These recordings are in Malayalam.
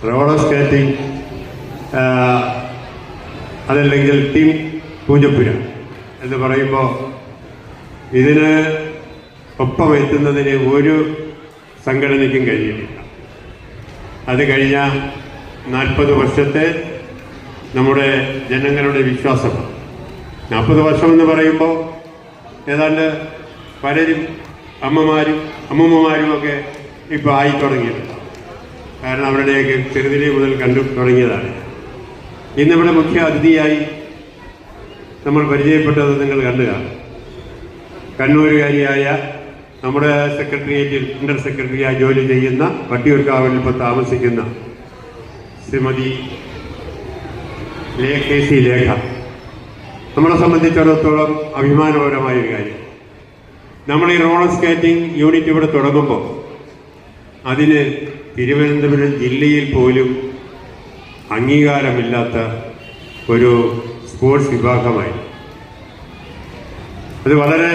റോളർ സ്കേറ്റിംഗ്, അതല്ലെങ്കിൽ ടീം പൂജപ്പുര എന്ന് പറയുമ്പോൾ ഇതിന് ഒപ്പം എത്തുന്നതിന് ഒരു സംഘടനയ്ക്കും കഴിയുന്നില്ല. അത് കഴിഞ്ഞ 40 വർഷത്തെ നമ്മുടെ ജനങ്ങളുടെ വിശ്വാസമാണ്. 40 വർഷം എന്ന് പറയുമ്പോൾ ഏതാണ്ട് പലരും അമ്മമ്മമാരുമൊക്കെ ഇപ്പോൾ ആയി തുടങ്ങിയിട്ടുണ്ട്. കാരണം അവരുടെയൊക്കെ ചെറുതിലെ മുതൽ കണ്ടു തുടങ്ങിയതാണ്. ഇന്നിവിടെ മുഖ്യ അതിഥിയായി നമ്മൾ പരിചയപ്പെട്ടത് നിങ്ങൾ കണ്ടു കാണും. കണ്ണൂരുകാരിയായ നമ്മുടെ സെക്രട്ടേറിയറ്റിൽ അണ്ടർ സെക്രട്ടറിയായി ജോലി ചെയ്യുന്ന വട്ടിയൂർക്കാവിൽ ഇപ്പോൾ താമസിക്കുന്ന ശ്രീമതി KC ലേഖ നമ്മളെ സംബന്ധിച്ചിടത്തോളം അഭിമാനപരമായ ഒരു കാര്യം. നമ്മൾ ഈ റോളർ സ്കേറ്റിംഗ് യൂണിറ്റ് ഇവിടെ തുടങ്ങുമ്പോൾ അതിന് തിരുവനന്തപുരം ജില്ലയിൽ പോലും അംഗീകാരമില്ലാത്ത ഒരു സ്പോർട്സ് വിഭാഗമായി. അത് വളരെ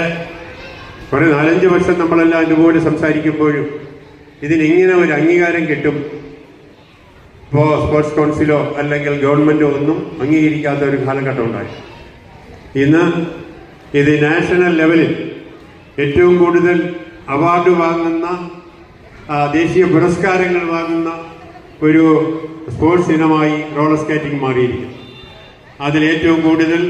4-5 വർഷം നമ്മളെല്ലാം അതുപോലെ സംസാരിക്കുമ്പോഴും ഇതിനിങ്ങനെ ഒരു അംഗീകാരം കിട്ടും, ഇപ്പോൾ സ്പോർട്സ് കൗൺസിലോ അല്ലെങ്കിൽ ഗവൺമെൻറ്റോ ഒന്നും അംഗീകരിക്കാത്ത ഒരു കാലഘട്ടം ഉണ്ടായി. ഇന്ന് ഇത് നാഷണൽ ലെവലിൽ ഏറ്റവും കൂടുതൽ അവാർഡ് വാങ്ങുന്ന, ദേശീയ പുരസ്കാരങ്ങൾ വാങ്ങുന്ന ഒരു സ്പോർട്സ് ഇനമായി റോളർ സ്കേറ്റിംഗ് മാറിയിരിക്കുന്നു. അതിലേറ്റവും കൂടുതൽ